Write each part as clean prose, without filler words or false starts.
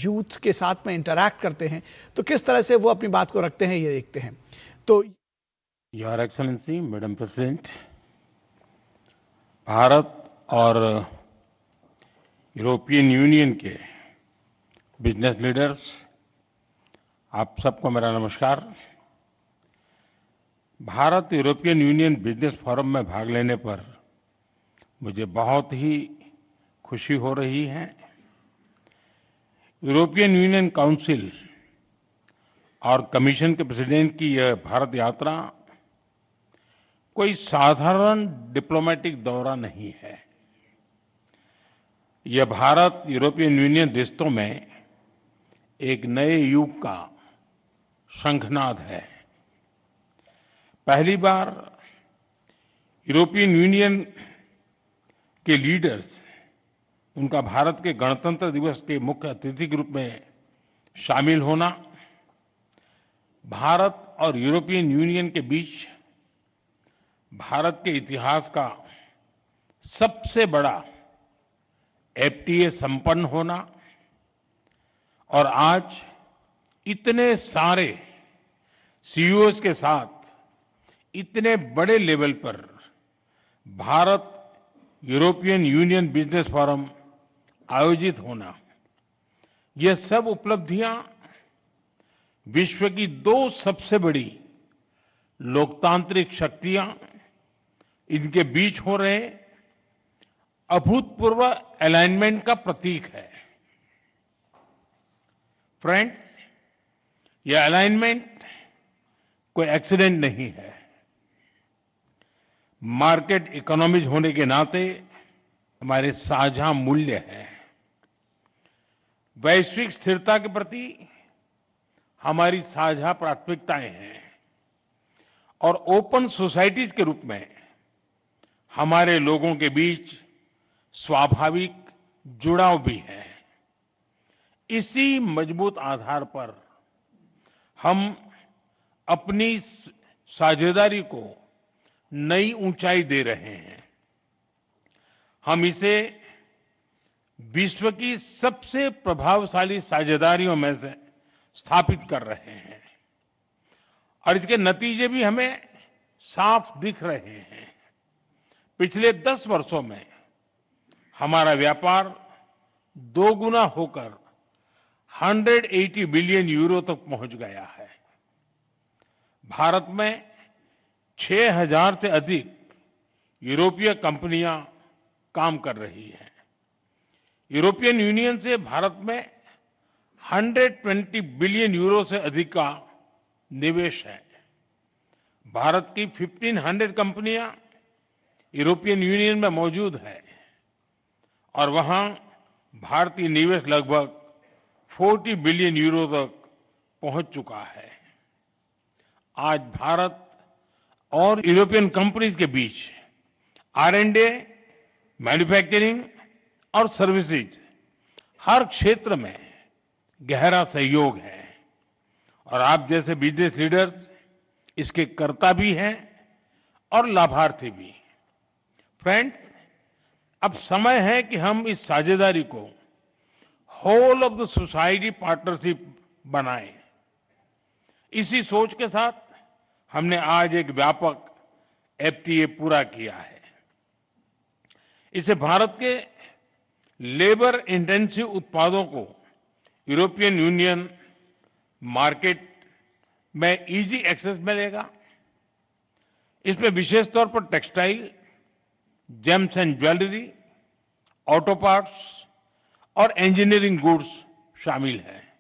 Youth के साथ में इंटरैक्ट करते हैं तो किस तरह से वो अपनी बात को रखते हैं, ये देखते हैं। तो your excellency, madam president, Bharat और यूरोपियन यूनियन के बिजनेस लीडर्स, आप सबको मेरा नमस्कार। Bharat European union business forum में भाग लेने पर मुझे बहुत ही खुशी हो रही है। यूरोपियन यूनियन काउंसिल और कमीशन के प्रेसिडेंट की यह भारत यात्रा कोई साधारण डिप्लोमेटिक दौरा नहीं है। यह भारत यूरोपियन यूनियन रिश्तों में एक नए युग का शंखनाद है। पहली बार यूरोपियन यूनियन के लीडर्स, उनका भारत के गणतंत्र दिवस के मुख्य अतिथि के रूप में शामिल होना, भारत और यूरोपियन यूनियन के बीच भारत के इतिहास का सबसे बड़ा एफटीए संपन्न होना और आज इतने सारे सीईओज के साथ इतने बड़े लेवल पर Bharat European union business forum आयोजित होना, ये सब उपलब्धियां विश्व की दो सबसे बड़ी लोकतांत्रिक शक्तियां, इनके बीच हो रहे अभूतपूर्व अलाइनमेंट का प्रतीक है। फ्रेंड्स, यह अलाइनमेंट कोई एक्सीडेंट नहीं है। मार्केट इकोनॉमीज होने के नाते हमारे साझा मूल्य हैं। वैश्विक स्थिरता के प्रति हमारी साझा प्राथमिकताएं हैं और ओपन सोसाइटीज के रूप में हमारे लोगों के बीच स्वाभाविक जुड़ाव भी है। इसी मजबूत आधार पर हम अपनी साझेदारी को नई ऊंचाई दे रहे हैं। हम इसे विश्व की सबसे प्रभावशाली साझेदारियों में से स्थापित कर रहे हैं और इसके नतीजे भी हमें साफ दिख रहे हैं। पिछले 10 वर्षों में हमारा व्यापार 2 गुना होकर 180 बिलियन यूरो तक पहुंच गया है। भारत में 6,000 से अधिक यूरोपीय कंपनियां काम कर रही हैं। यूरोपियन यूनियन से भारत में 120 बिलियन यूरो से अधिक का निवेश है। भारत की 1500 कंपनियां यूरोपियन यूनियन में मौजूद है और वहां भारतीय निवेश लगभग 40 बिलियन यूरो तक पहुंच चुका है। आज भारत और यूरोपियन कंपनीज के बीच R&D, मैन्युफैक्चरिंग और सर्विसेज, हर क्षेत्र में गहरा सहयोग है और आप जैसे बिजनेस लीडर्स इसके कर्ता भी हैं और लाभार्थी भी। फ्रेंड्स, अब समय है कि हम इस साझेदारी को whole of the society partnership बनाएं। इसी सोच के साथ हमने आज एक व्यापक एफटीए पूरा किया है। इसे भारत के लेबर इंटेंसिव उत्पादों को यूरोपियन यूनियन मार्केट में इजी एक्सेस मिलेगा। इसमें विशेष तौर पर textile, James and jewellery, auto parts और इंजीनियरिंग गुड्स शामिल हैं।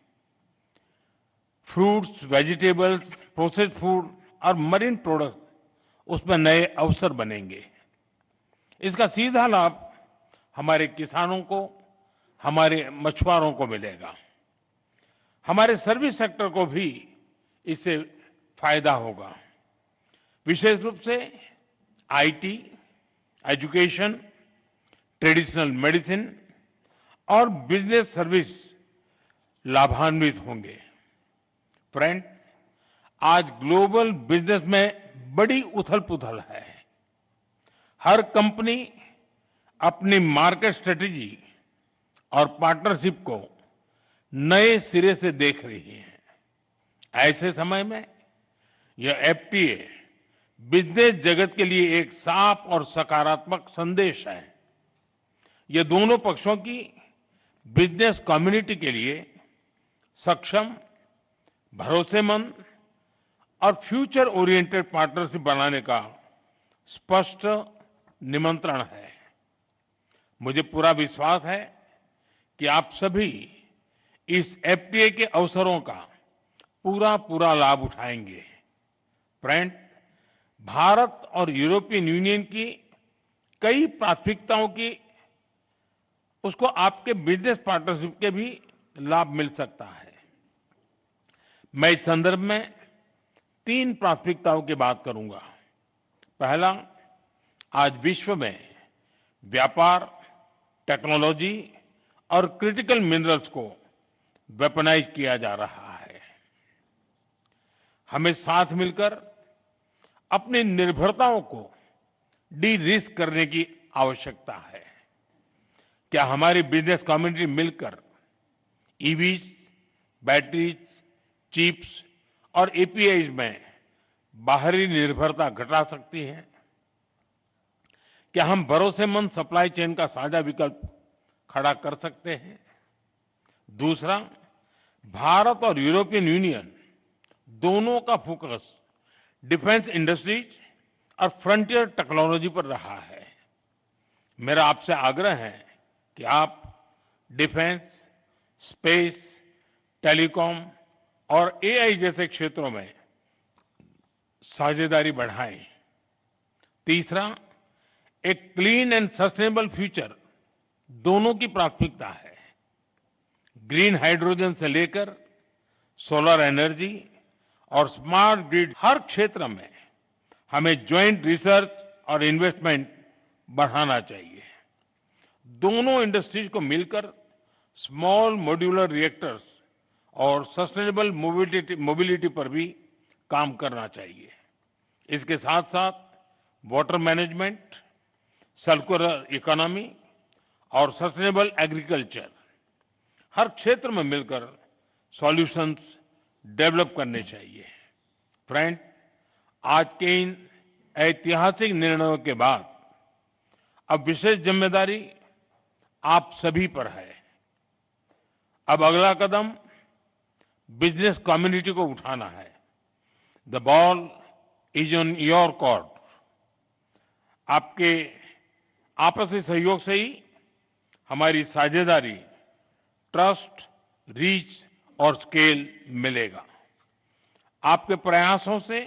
फ्रूट्स, वेजिटेबल्स, प्रोसेस्ड फूड और मरीन प्रोडक्ट, उसमें नए अवसर बनेंगे। इसका सीधा लाभ हमारे किसानों को, हमारे मछुआरों को मिलेगा। हमारे सर्विस सेक्टर को भी इससे फायदा होगा। विशेष रूप से आईटी, एजुकेशन, ट्रेडिशनल मेडिसिन और बिजनेस सर्विस लाभान्वित होंगे। फ्रेंड्स, आज ग्लोबल बिजनेस में बड़ी उथल-पुथल है। हर कंपनी अपनी मार्केट स्ट्रेटेजी और पार्टनरशिप को नए सिरे से देख रही है। ऐसे समय में यह एफटीए बिजनेस जगत के लिए एक साफ और सकारात्मक संदेश है। यह दोनों पक्षों की बिजनेस कम्युनिटी के लिए सक्षम, भरोसेमंद और फ्यूचर ओरिएंटेड पार्टनरशिप बनाने का स्पष्ट निमंत्रण है। मुझे पूरा विश्वास है कि आप सभी इस एफटीए के अवसरों का पूरा लाभ उठाएंगे। फ्रेंड्स, भारत और यूरोपियन यूनियन की कई प्राथमिकताओं की उसको आपके बिजनेस पार्टनरशिप के भी लाभ मिल सकता है। मैं इस संदर्भ में 3 प्राथमिकताओं की बात करूंगा। पहला, आज विश्व में व्यापार, टेक्नोलॉजी और क्रिटिकल मिनरल्स को वेपनाइज किया जा रहा है। हमें साथ मिलकर अपनी निर्भरताओं को डी रिस्क करने की आवश्यकता है। क्या हमारी बिजनेस कम्युनिटी मिलकर ईवीज, बैटरीज, चिप्स और एपीआईज में बाहरी निर्भरता घटा सकती है? क्या हम भरोसेमंद सप्लाई चेन का साझा विकल्प खड़ा कर सकते हैं? दूसरा, भारत और यूरोपियन यूनियन दोनों का फोकस डिफेंस इंडस्ट्रीज और फ्रंटियर टेक्नोलॉजी पर रहा है। मेरा आपसे आग्रह है कि आप डिफेंस, स्पेस, टेलीकॉम और एआई जैसे क्षेत्रों में साझेदारी बढ़ाएं। तीसरा, एक क्लीन एंड सस्टेनेबल फ्यूचर दोनों की प्राथमिकता है। ग्रीन हाइड्रोजन से लेकर सोलर एनर्जी और स्मार्ट ग्रिड, हर क्षेत्र में हमें ज्वाइंट रिसर्च और इन्वेस्टमेंट बढ़ाना चाहिए। दोनों इंडस्ट्रीज को मिलकर स्मॉल मॉड्यूलर रिएक्टर्स और सस्टेनेबल मोबिलिटी पर भी काम करना चाहिए। इसके साथ साथ वाटर मैनेजमेंट, सर्कुलर इकोनॉमी और सस्टेनेबल एग्रीकल्चर, हर क्षेत्र में मिलकर सॉल्यूशंस डेवलप करने चाहिए। फ्रेंड, आज के इन ऐतिहासिक निर्णयों के बाद अब विशेष जिम्मेदारी आप सभी पर है। अब अगला कदम बिजनेस कम्युनिटी को उठाना है। The ball is on your court. आपके आपसी सहयोग से ही हमारी साझेदारी, ट्रस्ट, रीच और स्केल मिलेगा। आपके प्रयासों से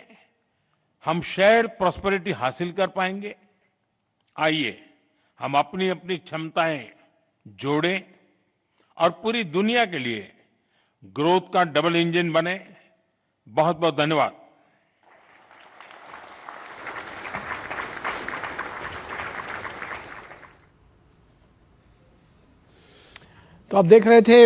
हम शेयर्ड प्रॉस्पेरिटी हासिल कर पाएंगे। आइए हम अपनी अपनी क्षमताएं जोड़ें और पूरी दुनिया के लिए ग्रोथ का डबल इंजन बने। बहुत बहुत धन्यवाद। तो आप देख रहे थे